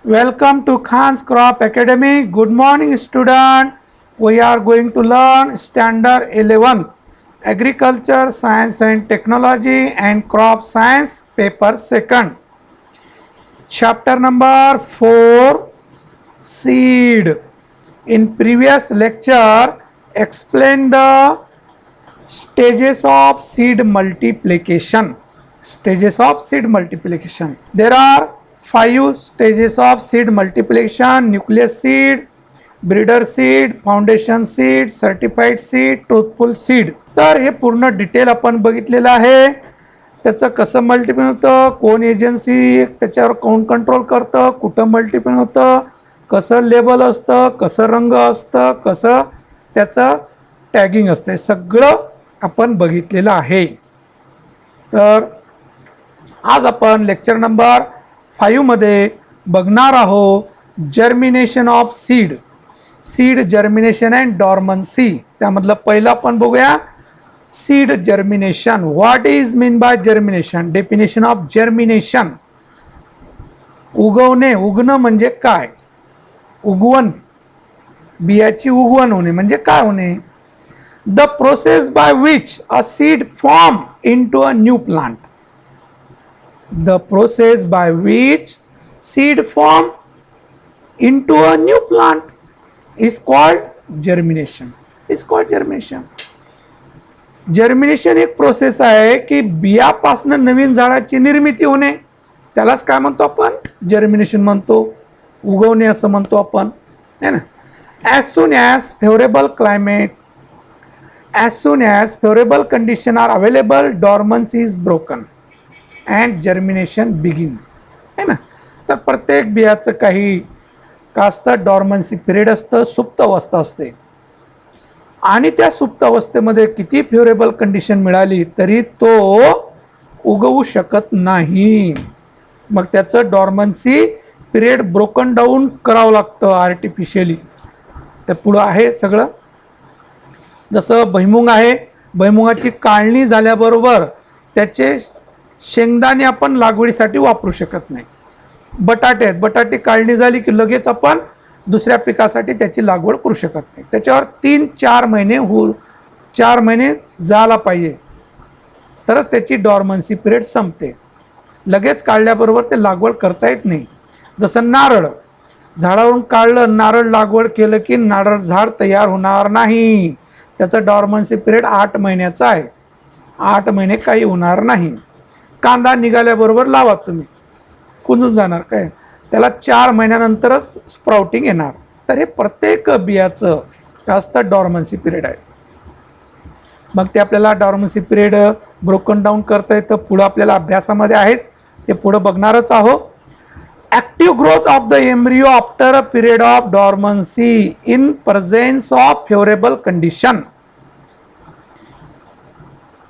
Welcome to Khan's Crop Academy. Good morning, student. We are going to learn Standard 11 Agriculture, Science and Technology and Crop Science, Paper 2nd. Chapter number 4, Seed. In previous lecture, explain the stages of seed multiplication. Stages of seed multiplication. There are 5 stages of seed multiplication: nucleus seed, breeder seed, foundation seed, certified seed, truthful seed. तर हे पूर्ण detail आपण बघितलेलं आहे. त्याचं कसं multiply होतं, कोण एजन्सी त्याच्यावर कोण कंट्रोल करतं, कुठं मल्टिप्लाय होतं, कसं लेबल असतं, कसं रंग असतं, कसं त्याचं टॅगिंग असतं, सगळं आपण बघितलेलं आहे. तर आज आपण लेक्चर नंबर 5 मध्ये बघणार आहोत germination of seed, seed germination and dormancy. त्यामधलं पहिलं आपण बघूया seed germination. What is mean by germination? Definition of germination. उगवणे, उगणं म्हणजे काय? उगवण, बियाची उगवण होणे म्हणजे काय होणे? The process by which a seed form into a new plant. The process by which seed form into a new plant is called germination. Is called germination. Germination एक प्रोसेस आहे की बियापासून नवीन झाडाची निर्मिती होणे, त्यालाच काय म्हणतो आपण? जर्मिनेशन म्हणतो, उगवणे असं म्हणतो आपण, है ना. As soon as favourable climate, as soon as favourable condition are available, dormancy is broken and germination begin, है ना. तर प्रत्येक बियाचं काही का असतं, डॉर्मन्सी पिरियड असतं, सुप्त अवस्था असते. आणि त्या सुप्त अवस्थेमध्ये किती फेवरेबल कंडिशन मिळाली तरी तो उगवू शकत नाही. मग त्याचं डॉर्मन्सी पिरियड ब्रोकन डाऊन करावं लागतं आर्टिफिशियली. तर पुढं आहे सगळं. जसं भुईमुग आहे, भुईमुगाची काढणी झाल्याबरोबर त्याचे शेंगदाणे आपण लागवडीसाठी वापरू शकत नाही. बटाटे आहेत, बटाटे काढणी झाली की लगेच आपण दुसऱ्या पिकासाठी त्याची लागवड करू शकत नाही. त्याच्यावर 3-4 महिने 4 महिने जायला पाहिजे तरच त्याची डॉर्मन्सी पिरियड संपते. लगेच काढल्याबरोबर ते लागवड करता येत नाही. जसं नारळ, झाडावरून काढलं, नारळ लागवड केलं की नारळ झाड तयार होणार नाही. त्याचं डॉर्मन्सी पिरियड 8 महिन्याचा आहे. 8 महिने काही होणार नाही. कांदा निघाल्याबरोबर लावा तुम्ही, कुंजून जाणार काय? त्याला 4 महिन्यानंतरच स्प्राउटिंग येणार. तर हे प्रत्येक बियाचं जास्त डॉर्मन्सी पिरियड आहे. मग ते आपल्याला डॉर्मन्सी पिरियड ब्रोकन डाऊन करता येतं. पुढं आपल्याला अभ्यासामध्ये आहेच, ते पुढं बघणारच आहोत. Active growth of the embryo after a period of dormancy in presence of favourable condition.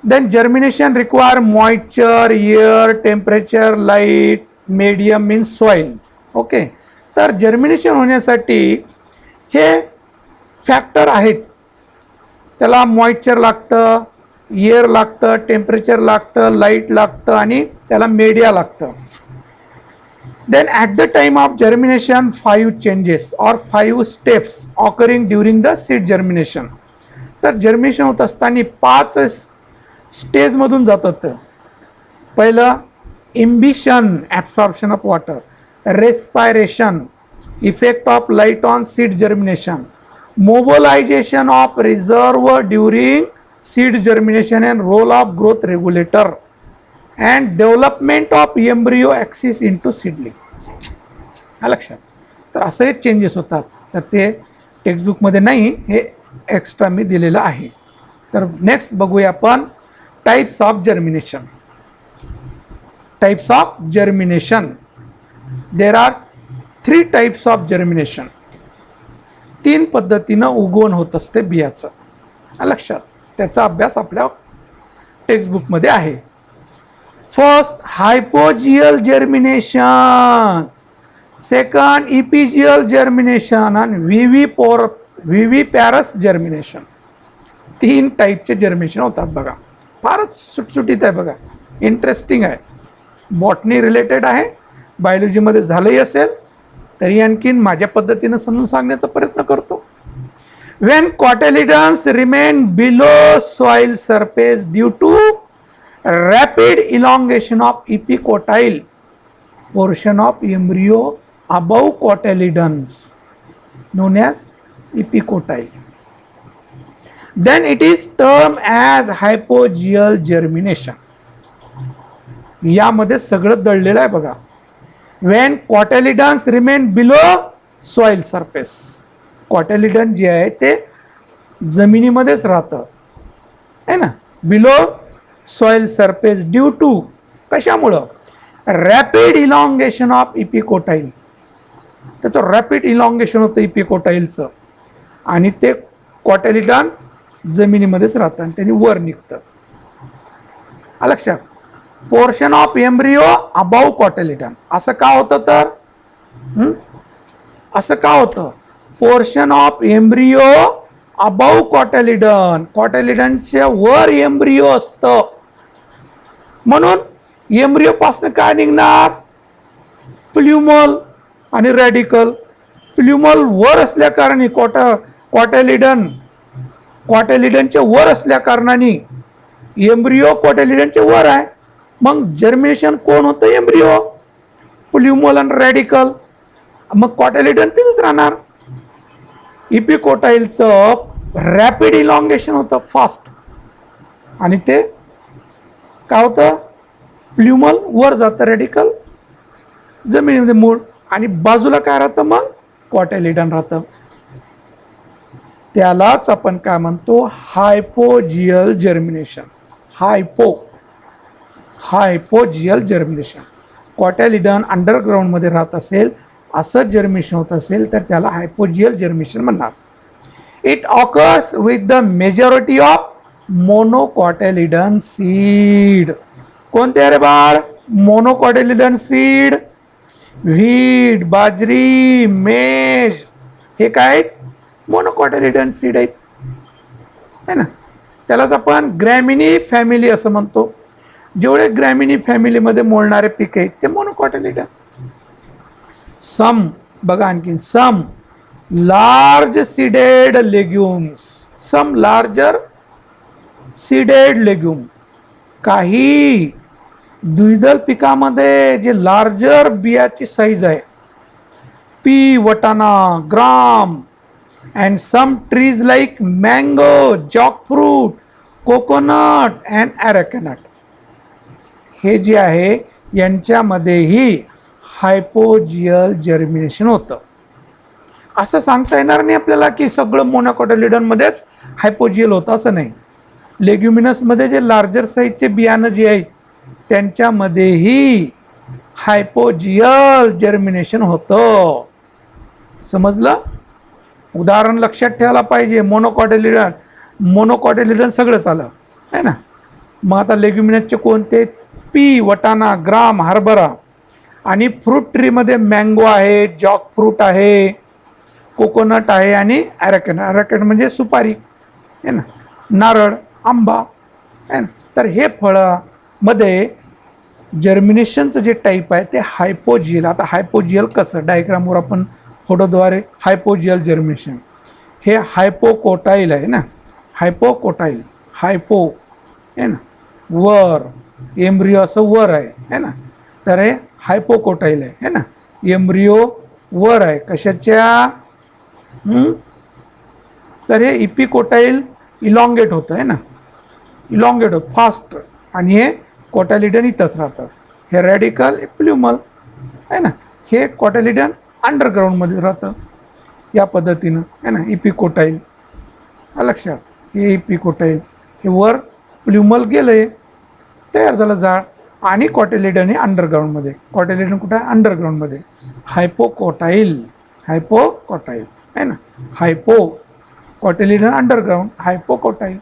Then germination require moisture, air, temperature, light, medium in soil. Okay. तर जर्मिनेशन होण्यासाठी हे फॅक्टर आहेत. त्याला मॉइश्चर लागतं, एअर लागतं, टेम्परेचर लागतं, light लागतं आणि त्याला मीडिया लागतं. Then at the time of germination 5 changes और 5 steps occurring during the seed germination. तर जर्मिनेशन होत असताना 5 स्टेजमधून जातात. पहिलं imbibition, absorption of water, respiration, effect of light on seed germination, mobilisation of reserve during seed germination and role of growth regulator and development of embryo axis into seedling. हा लक्षात. तर असं हे चेंजेस होतात. तर ते टेक्स्टबुकमध्ये नाही, हे एक्स्ट्रा मी दिलेलं आहे. तर नेक्स्ट बघूया आपण types of germination. Types of germination. There are 3 types of germination. 3 पद्धतीनं उगवण होत असते बियाचं. लक्षात. त्याचा अभ्यास आपल्या टेक्स्टबुकमध्ये आहे. First हायपोजियल germination, second epigeal germination आणि व्हिव्हिपॅरस जर्मिनेशन. 3 टाईपचे जर्मिनेशन होतात बघा. फारच सुटसुटीत आहे बघा, इंटरेस्टिंग आहे. बॉटनी रिलेटेड आहे, बायोलॉजीमध्ये झालंही असेल तरी आणखीन माझ्या पद्धतीनं समजून सांगण्याचा प्रयत्न करतो. When cotyledons remain below soil surface due to rapid elongation of epicotyl portion of embryo above cotyledons known as epicotyle, then it is termed as hypogeal germination. यामध्ये सगळं दळलेलं आहे बघा. when cotyledons remain below soil surface, कॉटेलिडन जे आहे ते जमिनीमध्येच राहतं है ना, below soil surface due to कशामुळं रॅपिड इलॉंगेशन ऑफ इपिकोटाइल. त्याचं रॅपिड इलॉंगेशन होतं इपिकोटाईलचं आणि ते कॉटेलिडन जमिनीमध्येच राहतं आणि त्यांनी वर निघतं. लक्षात. Portion of embryo above cotyledon. असं का होतं तर असं का होतं, portion of embryo above cotyledon, कॉटेलिडनच्या वर एम्ब्रियो असतं म्हणून एम्ब्रियो पासून काय निघणार, प्ल्युमल आणि रॅडिकल. प्ल्युमल वर असल्या कारणाने कॉटेलिडनच्या वर असल्या कारणाने एम्ब्रियो कॉटेलिडनच्या वर आहे. मग जर्मिनेशन कोण होतं, एम्ब्रियो, प्ल्युमल आणि रॅडिकल. मग कॉटेलिडन तिथेच राहणार. इपिकोटाईलचं रॅपिड इलॉंगेशन होतं, फास्ट, आणि ते काय होतं, प्ल्युमल वर जातं, रॅडिकल जमिनीमध्ये मूळ, आणि बाजूला काय राहतं, मग कॉटेलिडन राहतं. त्यालाच आपण काय म्हणतो, हायपोजियल जर्मिनेशन. हायपोजियल जर्मिनेशन. कॉटेलिडन अंडरग्राऊंडमध्ये राहत असेल, असं जर्मिनेशन होत असेल तर त्याला हायपोजियल जर्मिनेशन म्हणणार. It occurs with the majority of monocotyledon seed. कोणते रे बाळ, मोनोकॉटेलिडन सीड. व्हीट, बाजरी, मेज हे काय, मोनोकॉटेलिडन सीड आहेत है ना. त्यालाच आपण ग्रॅमिनी फॅमिली असं म्हणतो. जेवढे ग्रॅमिनी फॅमिलीमध्ये मोडणारे पीक आहेत ते मोनोकॉटेलिडन. सम बघा आणखीन, some large seeded legumes, some larger seeded legume. काही द्विदल पिकामध्ये जे लार्जर बियाची साईज आहे, पी, वटाणा, gram, and some trees like mango, jackfruit, coconut and arecanut, हे जे आहे यांच्यामध्येही हायपोजियल जर्मिनेशन होतं. असं सांगता येणार नाही आपल्याला की सगळं मोनोकॉटेलिडनमध्येच हायपोजियल होतं, असं नाही. लेग्युमिनसमध्ये जे लार्जर साईजचे बियाणं जे आहेत त्यांच्यामध्येही हायपोजियल जर्मिनेशन होतं. समजलं. उदाहरण लक्षात ठेवायला पाहिजे. मोनोकॉटेलिडन सगळंच आलं आहे ना. मग आता लेग्युमिनसचे कोणते, पी, वटाणा, ग्राम, हरभरा, आणि फ्रूट ट्रीमध्ये मँगो आहे, जॉक फ्रूट आहे, कोकोनट आहे आणि ॲरेकन. ॲरेकन म्हणजे सुपारी आहे ना, नारळ, आंबा आहे ना. तर हे फळामध्ये जर्मिनेशनचं जे टाईप आहे ते हायपोजियल. आता हायपोजियल कसं, डायग्रामवर आपण फोटोद्वारे हायपोजियल जर्मिनेशन, हे हायपोकोटाईल आहे ना, हायपोकोटाईल, हायपो आहे ना, वर, एम्ब्रियो असं वर आहे ना, तर हे हायपोकोटाईल आहे ना. एम्ब्रियो वर आहे कशाच्या, तर हे इपिकोटाईल इलॉंगेट होतं आहे ना, इलॉंगेट होतं फास्ट, आणि हे कॉटेलिडन इथंच राहतं. हे रॅडिकल प्ल्युमल आहे ना, हे कॉटेलिडन अंडरग्राऊंडमध्ये राहतं या पद्धतीनं आहे ना. इपिकोटाईल लक्षात, हे इपिकोटाईल, हे वर प्ल्युमल गेलं, आहे तयार झालं झाड, आणि कॉटेलिडन हे अंडरग्राऊंडमध्ये. कॉटेलिडन कुठं आहे, अंडरग्राऊंडमध्ये. हायपोकोटाईल, हायपोकोटाईल आहे ना, हायपो कॉटेलिडन अंडरग्राऊंड, हायपोकोटाईल.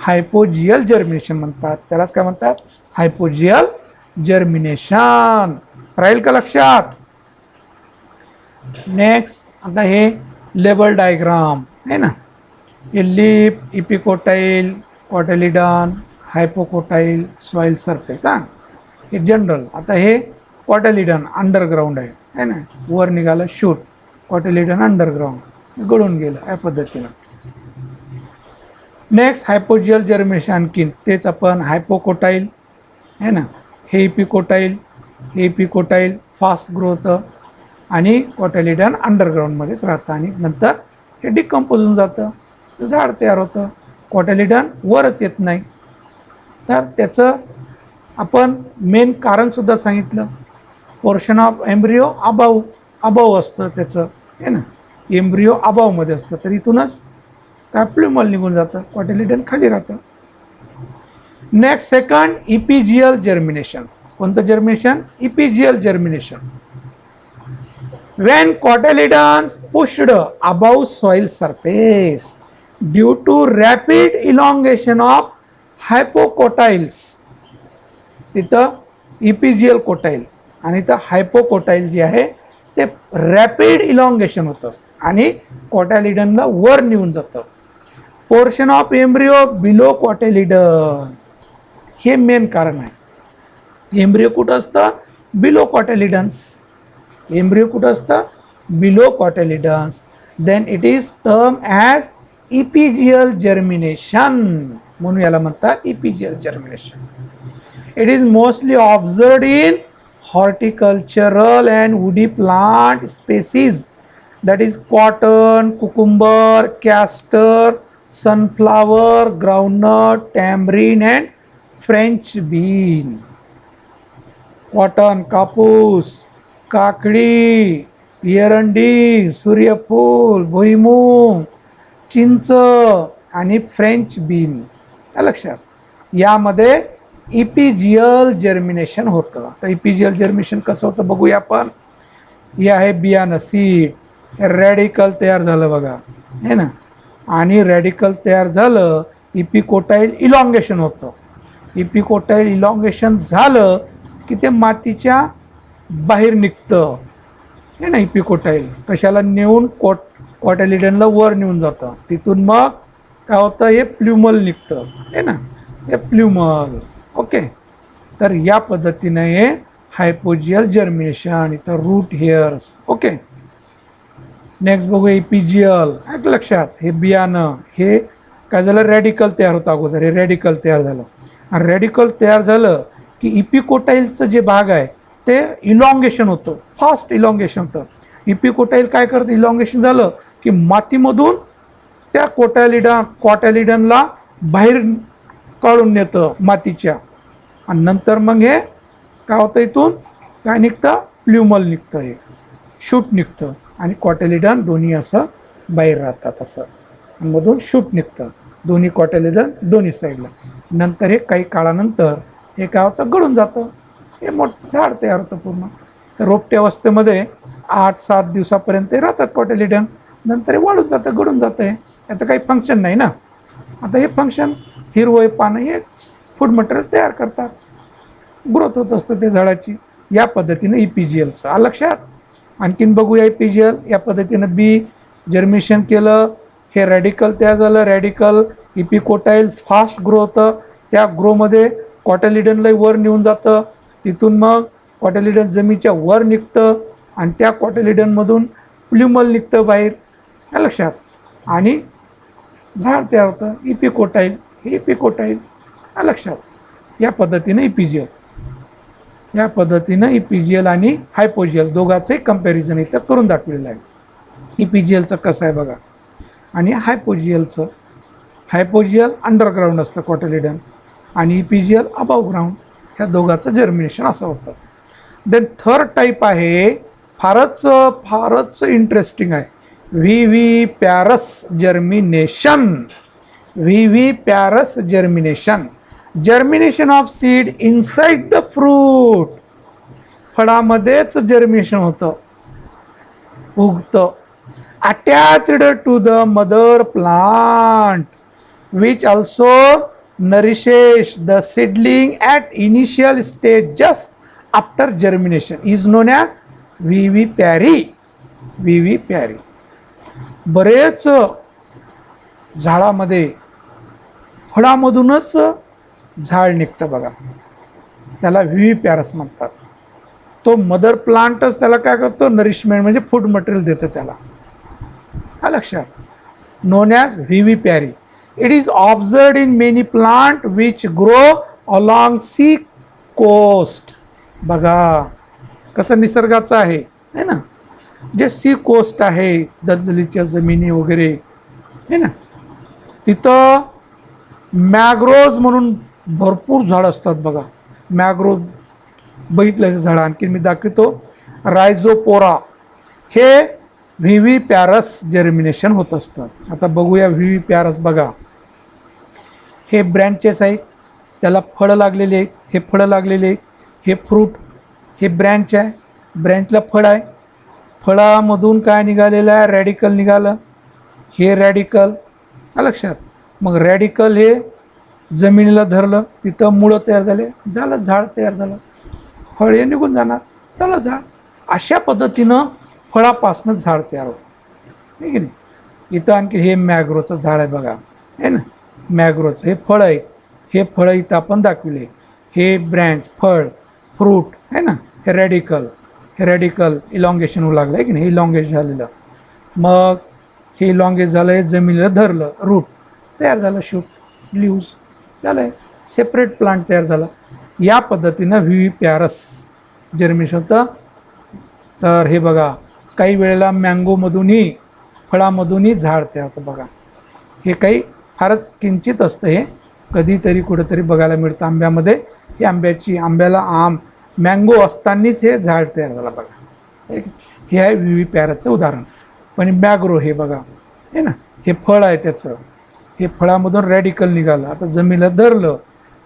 हायपोजियल जर्मिनेशन म्हणतात त्यालाच, काय म्हणतात, हायपोजियल जर्मिनेशन. राहील का लक्षात. नेक्स्ट आता हे लेबल डायग्राम आहे ना, हे लीप, इपिकोटाईल, कॉटेलिडन, हायपोकोटाईल, सॉइल सरफेस. हां, हे जनरल. आता हे कॉटेलिडन अंडरग्राऊंड आहे ना, वर निघालं शूट, कॉटेलिडन अंडरग्राऊंड गळून गेलं या पद्धतीनं. नेक्स्ट हायपोजियल जर्मिनेशन, आणखीन तेच आपण हायपोकोटाईल आहे ना, हे इपिकोटाईल, हे इपिकोटाईल फास्ट ग्रोथ आणि कॉटेलिडन अंडरग्राऊंडमध्येच राहतं आणि नंतर हे डिकम्पोज होऊन जातं, झाड तयार होतं. कॉटेलिडन वरच येत नाही. तर त्याचं आपण मेन कारणसुद्धा सांगितलं. पोर्शन ऑफ एम्ब्रिओ अबाव असतं त्याचं आहे ना, एम्ब्रिओ अबावमध्ये असतं, तर इथूनच काय प्ल्युमल निघून जातं, कॉटेलिडन खाली राहतं. Next second epigeal germination. कोणतं germination? Epigeal germination. when cotyledons pushed above soil surface due to rapid elongation of hypocotyls, तिथं इपिजियल कोटाईल आणि इथं हायपोकोटाईल जे आहे ते रॅपिड इलॉंगेशन होतं आणि कॉटॅलिडनला वर नेऊन जातं. पोर्शन ऑफ एम्ब्रिओ बिलो कॉटॅलिडन, हे मेन कारण आहे. एम्ब्रिओ कुठं असतं? बिलो कॉटॅलिडन्स. एम्ब्रिओ कुठं असतं? Below cotyledons. Then it is term as epigeal germination, म्हणून याला म्हणतात epigeal germination. It is mostly observed in horticultural and woody plant species, that is cotton, cucumber, castor, sunflower, groundnut, tamarind and French bean. Cotton, कापूस, काकडी, एरंडी, सूर्यफूल, भुईमूग, चिंच आणि French bean. लक्षात, यामध्ये इपिजियल जर्मिनेशन होतं. तर इपिजियल जर्मिनेशन कसं होतं बघूया आपण. हे आहे बियाणं, सीड, रॅडिकल तयार झालं बघा है ना, आणि रॅडिकल तयार झालं, इपिकोटाईल इलॉंगेशन होतं. इपिकोटाईल इलॉंगेशन झालं की ते मातीच्या बाहेर निघतं है ना. इपिकोटाईल कशाला नेऊन कॉटॅलिडनला वर नेऊन जातं, तिथून मग काय होतं, हे प्ल्युमल निघतं है ना, हे प्ल्युमल. ओके, तर या पद्धतीनं हे हायपोजियल जर्मिनेशन. इथं रूट हेअर्स. ओके, नेक्स्ट बघूया इपिजियल. ऐक लक्षात, हे बियाणं, हे काय झालं, रॅडिकल तयार होतं अगोदर, हे रॅडिकल तयार झालं आणि रॅडिकल तयार झालं की इपिकोटाईलचं जे भाग आहे ते इलॉंगेशन होतं, फास्ट इलॉंगेशन होतं. इपिकोटाईल काय करतं, इलॉंगेशन झालं की मातीमधून त्या कॉटॅलिडनला बाहेर काढून नेतं मातीच्या, आणि नंतर मग हे काय होतं, इथून काय निघतं, प्ल्युमल निघतं, हे शूट निघतं आणि कॉटॅलिडन दोन्ही असं बाहेर राहतात, असं मधून शूट निघतं, दोन्ही कॉटॅलिडन दोन्ही साईडला. नंतर हे काही काळानंतर हे काय होतं, गळून जातं, हे मोठं झाड तयार होतं पूर्ण. तर रोपट्या अवस्थेमध्ये 8-7 दिवसापर्यंत राहतात कॉटॅलिडन, नंतर हे वाढून जातं, गळून जातं. हे याचं काही फंक्शन नाही ना. आता हे फंक्शन, हिरवं पानं हे फूड मटेरियल तयार करतात, ग्रोथ होत असतं ते झाडाची. या पद्धतीनं इपिजियलचं लक्षात. आणखीन बघूया इपिजियल. या पद्धतीनं बी जर्मिनेशन केलं, हे रॅडिकल तयार झालं, रॅडिकल इपिकोटाईल फास्ट ग्रो होतं, त्या ग्रोमध्ये कॉटॅलिडनला वर नेऊन जातं, तिथून मग कॉटॅलिडन जमिनीच्या वर निघतं आणि त्या कॉटॅलिडनमधून प्ल्युमल निघतं बाहेर. लक्षात, आणि झाड तयार होतं, इपिकोटाईल, हे इपिकोटाईल. लक्षात, या पद्धतीनं इपिजियल, या पद्धतीनं इपिजियल आणि हायपोजियल दोघांचंही कंपॅरिझन इथं करून दाखवलेलं आहे. इपिजियलचं कसं आहे बघा आणि हायपोजियलचं. हायपोजियल अंडरग्राऊंड असतं कॉटॅलिडन आणि इपिजियल अबाव ग्राउंड, ह्या दोघांचं जर्मिनेशन असं होतं. देन थर्ड टाईप आहे, फारच इंटरेस्टिंग आहे, viviparous germination. Viviparous germination, germination of seed inside the fruit. फळामध्येच जर्मिनेशन होतं, उगतं, attached to the mother plant which also nourishes the seedling at initial stage just after germination is known as viviparity. viviparity. बरेच झाडामध्ये फळामधूनच झाड निघतं बघा, त्याला विविपॅरस म्हणतात. तो मदर प्लांटच त्याला काय करतो, नरिशमेंट म्हणजे फूड मटेरियल देतं त्याला. हा लक्षात. Known as vivipary. It is observed in many plant which grow along sea coast. बघा कसं निसर्गाचं आहे ना, जे सी कोस्ट आहे, दलदलीच्या जमिनी वगैरे आहे ना, तिथं मॅग्रोव्ज म्हणून भरपूर झाडं असतात. बघा मॅग्रोव बघितलं झाडं. आणखी मी दाखवतो. रायझोपोरा हे व्ही पॅरस जर्मिनेशन होत असतं. आता बघूया व्ही पॅरस. बघा हे ब्रँचेस आहेत, त्याला फळं लागलेली आहेत, हे फळं लागलेले आहेत, हे फ्रूट, हे ब्रँच आहे, ब्रँचला फळ आहे, फळामधून काय निघालेलं आहे, रॅडिकल निघालं, हे रॅडिकल. लक्षात. मग रॅडिकल हे जमिनीला धरलं, तिथं मुळं तयार झाले, झालं झाड तयार झालं, फळ हे निघून जाणार, झालं झाड. अशा पद्धतीनं फळापासनं झाड तयार होतं, आहे की नाही. इथं आणखी हे मॅग्रोचं झाड आहे बघा, आहे ना, मॅग्रोचं हे फळं आहेत, हे फळं इथं आपण दाखविले, हे ब्रँच, फळ, फ्रूट आहे ना, हे रॅडिकल इलॉंगेशन होऊ लागलं आहे की नाही, इलॉंगेश झालेलं. मग हे इलॉंगेट झालं, हे जमिनीला धरलं, रूट तयार झालं, शूट, लिव्ज झालं आहे, सेपरेट प्लांट तयार झाला. या पद्धतीनं व्ही पॅरस जर्मिनेशन होतं. तर हे बघा काही वेळेला मँगोमधूनही, फळामधूनही झाड तयार होतं. बघा हे काही फारच किंचित असतं, हे कधीतरी कुठंतरी बघायला मिळतं. आंब्यामध्ये हे आंब्याला मँगो असतानाच हे झाड तयार झालं. बघा हे आहे व्ही पॅरसचं उदाहरण. पण मॅग्रो हे बघा आहे ना, हे फळ आहे त्याचं, हे फळामधून रॅडिकल निघालं, आता जमिनीला धरलं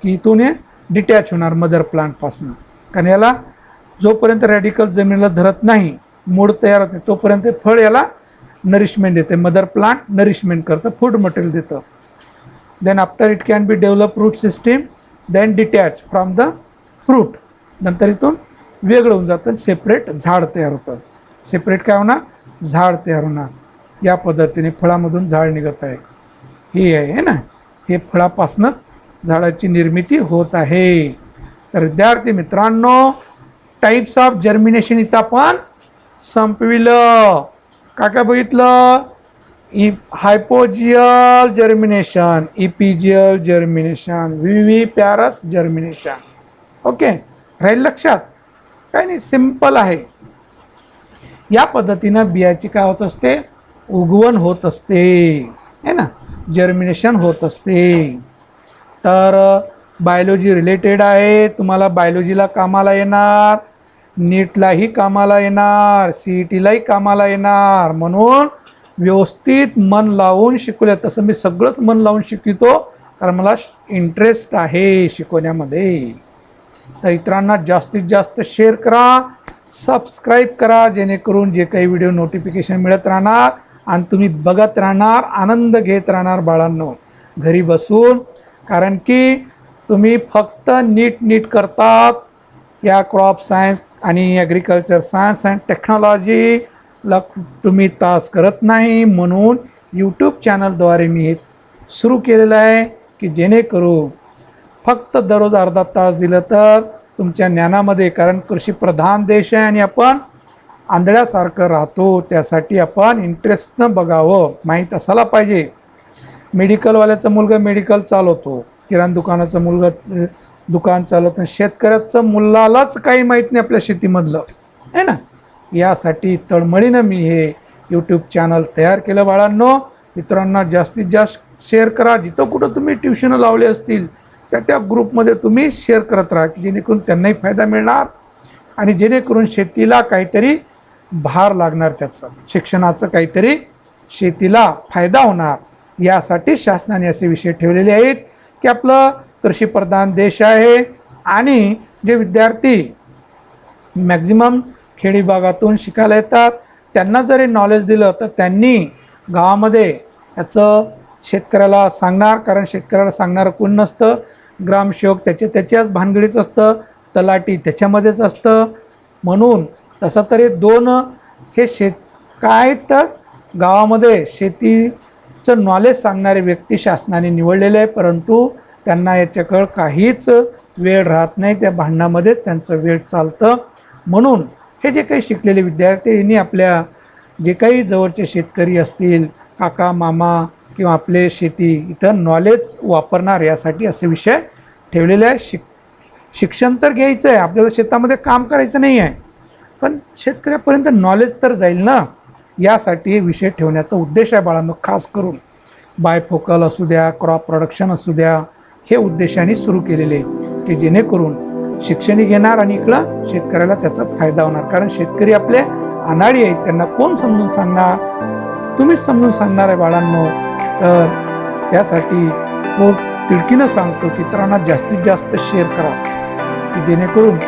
की इथून हे डिटॅच होणार मदर प्लांटपासून. कारण याला जोपर्यंत रॅडिकल जमिनीला धरत नाही, मूळ तयार होत नाही, तोपर्यंत फळ याला नरिशमेंट देते. मदर प्लांट नरिशमेंट करतं, फूड मटेरियल देतं. Then after it can be develop root system, then detach from the fruit. नंतर इथून वेगळं होऊन जातं, सेपरेट झाड तयार होतं. सेपरेट काय होणार, झाड तयार होणार. या पद्धतीने फळामधून झाड निघत आहे. हे आहे ना, हे फळापासूनच झाडाची निर्मिती होत आहे. तर विद्यार्थी मित्रांनो, टाईप्स ऑफ जर्मिनेशन इथं आपण संपविलं. काय काय बघितलं, hypogeal germination, epigeal germination, viviparous germination. Okay, राहील लक्षात. काय नाही, सिम्पल आहे. या पद्धतीनं बियाची काय होत असते, उगवण होत असते, है ना, जर्मिनेशन होत असते. तर बायोलॉजी रिलेटेड आहे, तुम्हाला बायोलॉजीला कामाला येणार, नीटलाही कामाला येणार, CETलाही कामाला येणार. म्हणून व्यवस्थित मन लावून शिकवलं. तसं मी सगळंच मन लावून शिकवतो, कारण मला इंटरेस्ट आहे शिकवण्यामध्ये. तर इतरांना जास्तीत जास्त शेअर करा, सबस्क्राईब करा, जेणेकरून जे काही व्हिडिओ नोटिफिकेशन मिळत राहणार आणि तुम्ही बघत राहणार, आनंद घेत राहणार बाळांनो घरी बसून. कारण की तुम्ही फक्त नीट करतात या क्रॉप सायन्स आणि ॲग्रिकल्चर सायन्स अँड टेक्नॉलॉजीला तुम्ही तास करत नाही. म्हणून यूट्यूब चॅनलद्वारे मी हे सुरू केलेलं आहे की जेणेकरून फक्त दररोज अर्धा तास दिलं तर तुमच्या ज्ञानामध्ये, कारण कृषीप्रधान देश आहे आणि आपण आंधळ्यासारखं राहतो, त्यासाठी आपण इंटरेस्टनं बघावं, माहीत असायला पाहिजे. मेडिकलवाल्याचा मुलगा मेडिकल चालवतो, किराणा दुकानाचा मुलगा दुकान चालवतो, शेतकऱ्याचं मुलालाच काही माहीत नाही आपल्या शेतीमधलं, आहे ना. यासाठी तळमळीनं मी हे यूट्यूब चॅनल तयार केलं बाळांनो. इतरांना जास्तीत जास्त शेअर करा. जिथं कुठं तुम्ही ट्युशन लावले असतील त्या ग्रुपमध्ये तुम्ही शेअर करत राहा, की जेणेकरून त्यांनाही फायदा मिळणार आणि जेणेकरून शेतीला काहीतरी भार लागणार, त्याचं शिक्षणाचं काहीतरी शेतीला फायदा होणार. यासाठी शासनाने असे विषय ठेवलेले आहेत की आपलं कृषीप्रधान देश आहे आणि जे विद्यार्थी मॅक्झिमम खेडी भागातून शिकायला येतात त्यांना जर हे नॉलेज दिलं तर त्यांनी गावामध्ये याचं शेतकऱ्याला सांगणार. कारण शेतकऱ्याला सांगणारं कोण नसतं, ग्रामसेवक त्याच्याच भानगडीच असतं, तलाठी त्याच्यामध्येच असतं. म्हणून तसं तरी दोन हे काय तर गावामध्ये शेतीचं नॉलेज सांगणारे व्यक्ती शासनाने निवडलेले आहे, परंतु त्यांना याच्याकडं काहीच वेळ राहत नाही, त्या भांडणामध्येच त्यांचं वेळ चालतं. म्हणून हे जे काही शिकलेले विद्यार्थी यांनी आपल्या जे काही जवळचे शेतकरी असतील, काका मामा किंवा आपले शेती इथं नॉलेज वापरणार यासाठी असे विषय ठेवलेले आहे. शिक्षण तर घ्यायचं आहे, आपल्याला शेतामध्ये काम करायचं नाही आहे, पण शेतकऱ्यापर्यंत नॉलेज तर जाईल ना, यासाठी हे विषय ठेवण्याचा उद्देश आहे बाळांनो. खास करून बायफोकल असू द्या, क्रॉप प्रोडक्शन असू द्या, हे उद्देशाने सुरू केलेले आहे की जेणेकरून शिक्षण घेणार आणि इकडं शेतकऱ्याला त्याचा फायदा होणार. कारण शेतकरी आपले अनाडी आहेत, त्यांना कोण समजून सांगणार? तुम्हीच समजून सांगणार आहे बाळांनो. तर त्यासाठी तो तिडकीनं सांगतो की इतरांना जास्तीत जास्त शेअर करा की जेणेकरून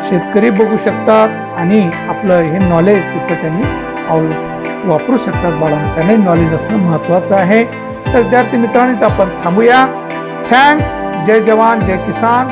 शेतकरी बघू शकतात आणि आपलं हे नॉलेज तिथं त्यांनी वापरू शकतात बाळांनो. त्यांनाही नॉलेज असणं महत्त्वाचं आहे. तर विद्यार्थी मित्रांनो, आपण थांबूया. थँक्स. जय जवान जय किसान.